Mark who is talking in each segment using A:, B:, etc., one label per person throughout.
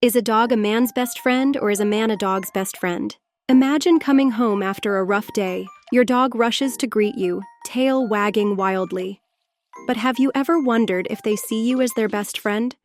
A: Is a dog a man's best friend, or is a man a dog's best friend? Imagine coming home after a rough day. Your dog rushes to greet you, tail wagging wildly. But have you ever wondered if they see you as their best friend?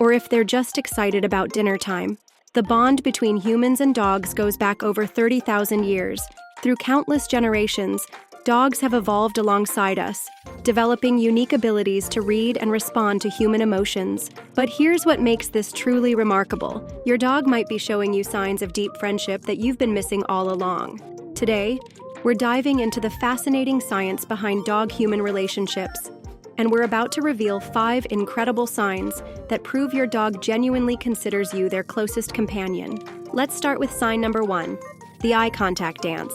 A: Or if they're just excited about dinner time? The bond between humans and dogs goes back over 30,000 years. Through countless generations, dogs have evolved alongside us, developing unique abilities to read and respond to human emotions. But here's what makes this truly remarkable. Your dog might be showing you signs of deep friendship that you've been missing all along. Today, we're diving into the fascinating science behind dog-human relationships, and we're about to reveal 5 incredible signs that prove your dog genuinely considers you their closest companion. Let's start with sign number 1, the eye contact dance.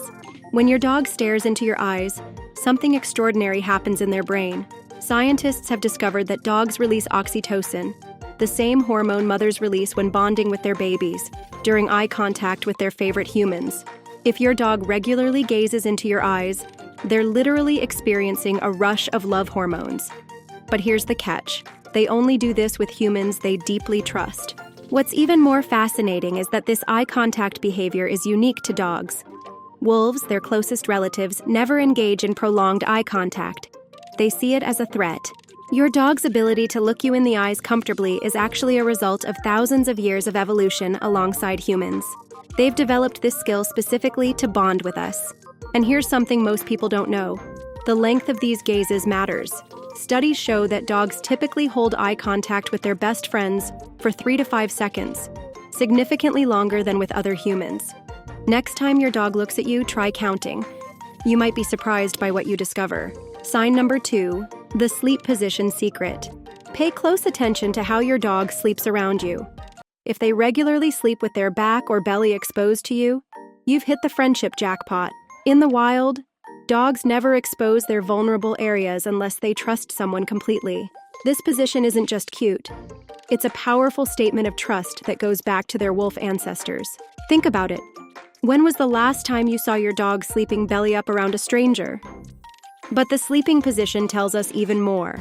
A: When your dog stares into your eyes, something extraordinary happens in their brain. Scientists have discovered that dogs release oxytocin, the same hormone mothers release when bonding with their babies, during eye contact with their favorite humans. If your dog regularly gazes into your eyes, they're literally experiencing a rush of love hormones. But here's the catch: they only do this with humans they deeply trust. What's even more fascinating is that this eye contact behavior is unique to dogs. Wolves, their closest relatives, never engage in prolonged eye contact. They see it as a threat. Your dog's ability to look you in the eyes comfortably is actually a result of thousands of years of evolution alongside humans. They've developed this skill specifically to bond with us. And here's something most people don't know: the length of these gazes matters. Studies show that dogs typically hold eye contact with their best friends for 3 to 5 seconds, significantly longer than with other humans. Next time your dog looks at you, try counting. You might be surprised by what you discover. Sign number 2, the sleep position secret. Pay close attention to how your dog sleeps around you. If they regularly sleep with their back or belly exposed to you, you've hit the friendship jackpot. In the wild, dogs never expose their vulnerable areas unless they trust someone completely. This position isn't just cute. It's a powerful statement of trust that goes back to their wolf ancestors. Think about it. When was the last time you saw your dog sleeping belly up around a stranger? But the sleeping position tells us even more.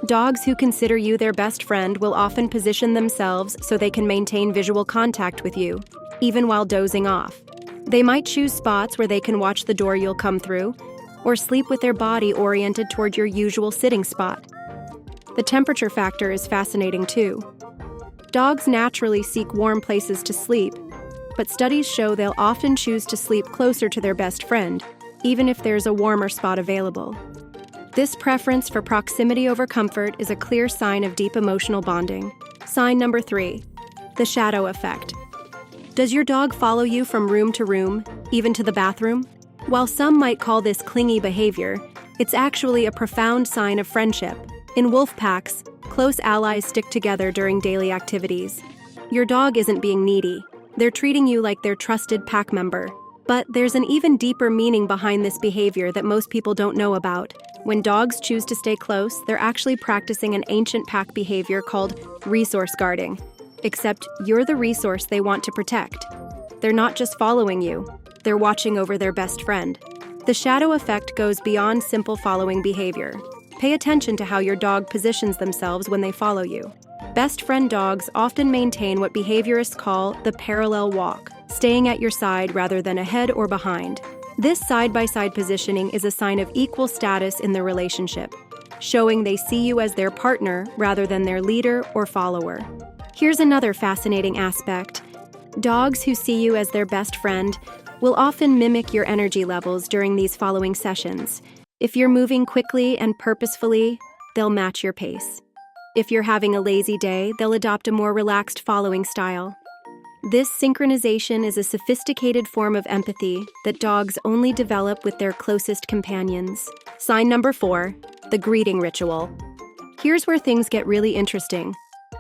A: Dogs who consider you their best friend will often position themselves so they can maintain visual contact with you, even while dozing off. They might choose spots where they can watch the door you'll come through, or sleep with their body oriented toward your usual sitting spot. The temperature factor is fascinating too. Dogs naturally seek warm places to sleep, but studies show they'll often choose to sleep closer to their best friend, even if there's a warmer spot available. This preference for proximity over comfort is a clear sign of deep emotional bonding. Sign number 3, the shadow effect. Does your dog follow you from room to room, even to the bathroom? While some might call this clingy behavior, it's actually a profound sign of friendship. In wolf packs, close allies stick together during daily activities. Your dog isn't being needy. They're treating you like their trusted pack member. But there's an even deeper meaning behind this behavior that most people don't know about. When dogs choose to stay close, they're actually practicing an ancient pack behavior called resource guarding. Except you're the resource they want to protect. They're not just following you, they're watching over their best friend. The shadow effect goes beyond simple following behavior. Pay attention to how your dog positions themselves when they follow you. Best friend dogs often maintain what behaviorists call the parallel walk, staying at your side rather than ahead or behind. This side-by-side positioning is a sign of equal status in the relationship, showing they see you as their partner rather than their leader or follower. Here's another fascinating aspect. Dogs who see you as their best friend will often mimic your energy levels during these following sessions. If you're moving quickly and purposefully, they'll match your pace. If you're having a lazy day, they'll adopt a more relaxed following style. This synchronization is a sophisticated form of empathy that dogs only develop with their closest companions. Sign number 4, the greeting ritual. Here's where things get really interesting.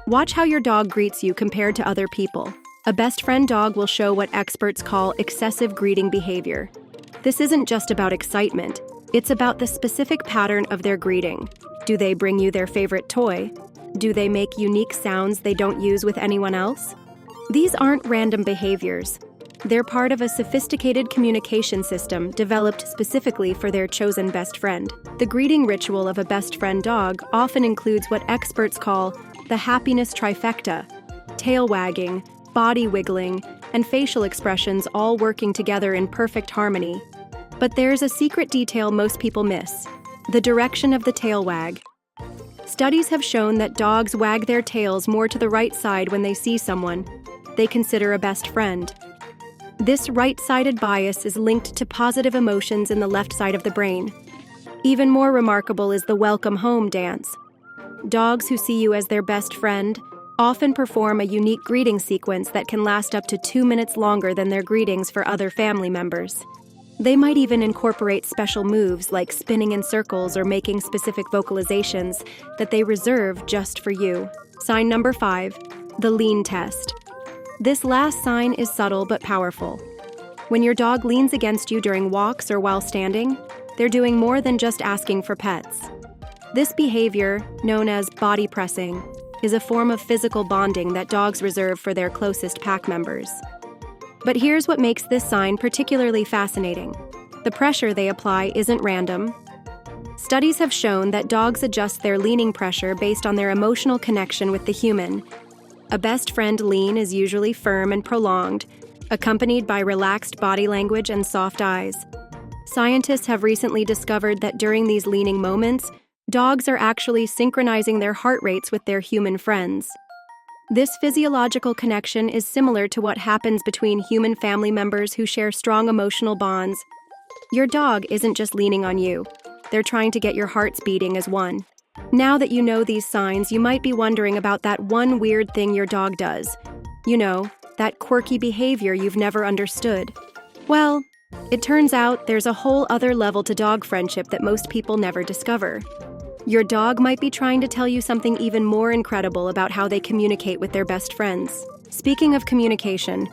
A: Watch how your dog greets you compared to other people. A best friend dog will show what experts call excessive greeting behavior. This isn't just about excitement, it's about the specific pattern of their greeting. Do they bring you their favorite toy? Do they make unique sounds they don't use with anyone else? These aren't random behaviors. They're part of a sophisticated communication system developed specifically for their chosen best friend. The greeting ritual of a best friend dog often includes what experts call the happiness trifecta: tail wagging, body wiggling, and facial expressions all working together in perfect harmony. But there's a secret detail most people miss: the direction of the tail wag. Studies have shown that dogs wag their tails more to the right side when they see someone they consider a best friend. This right-sided bias is linked to positive emotions in the left side of the brain. Even more remarkable is the welcome home dance. Dogs who see you as their best friend often perform a unique greeting sequence that can last up to 2 minutes longer than their greetings for other family members. They might even incorporate special moves like spinning in circles or making specific vocalizations that they reserve just for you. Sign number 5, the lean test. This last sign is subtle but powerful. When your dog leans against you during walks or while standing, they're doing more than just asking for pets. This behavior, known as body pressing, is a form of physical bonding that dogs reserve for their closest pack members. But here's what makes this sign particularly fascinating. The pressure they apply isn't random. Studies have shown that dogs adjust their leaning pressure based on their emotional connection with the human. A best friend lean is usually firm and prolonged, accompanied by relaxed body language and soft eyes. Scientists have recently discovered that during these leaning moments, dogs are actually synchronizing their heart rates with their human friends. This physiological connection is similar to what happens between human family members who share strong emotional bonds. Your dog isn't just leaning on you. They're trying to get your hearts beating as one. Now that you know these signs, you might be wondering about that one weird thing your dog does. You know, that quirky behavior you've never understood. Well, it turns out there's a whole other level to dog friendship that most people never discover. Your dog might be trying to tell you something even more incredible about how they communicate with their best friends. Speaking of communication,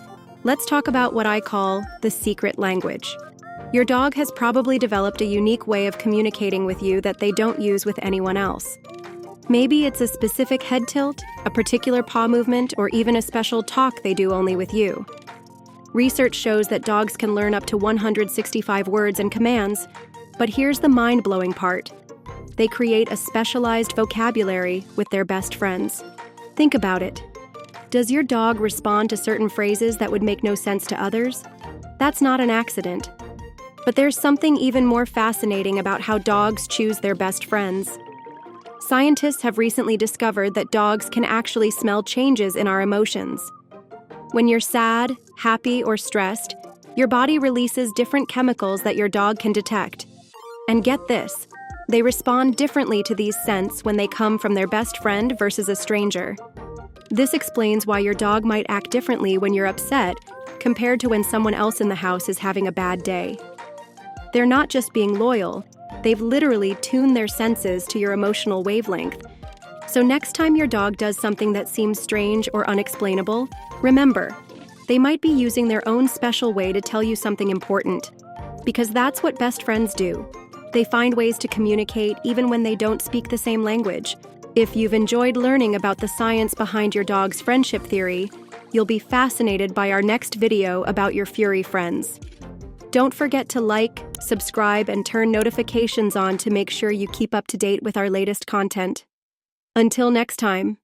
A: let's talk about what I call the secret language. Your dog has probably developed a unique way of communicating with you that they don't use with anyone else. Maybe it's a specific head tilt, a particular paw movement, or even a special talk they do only with you. Research shows that dogs can learn up to 165 words and commands, but here's the mind-blowing part. They create a specialized vocabulary with their best friends. Think about it. Does your dog respond to certain phrases that would make no sense to others? That's not an accident. But there's something even more fascinating about how dogs choose their best friends. Scientists have recently discovered that dogs can actually smell changes in our emotions. When you're sad, happy, or stressed, your body releases different chemicals that your dog can detect. And get this, they respond differently to these scents when they come from their best friend versus a stranger. This explains why your dog might act differently when you're upset compared to when someone else in the house is having a bad day. They're not just being loyal, they've literally tuned their senses to your emotional wavelength. So next time your dog does something that seems strange or unexplainable, remember, they might be using their own special way to tell you something important. Because that's what best friends do. They find ways to communicate even when they don't speak the same language. If you've enjoyed learning about the science behind your dog's friendship theory, you'll be fascinated by our next video about your furry friends. Don't forget to like, subscribe, and turn notifications on to make sure you keep up to date with our latest content. Until next time.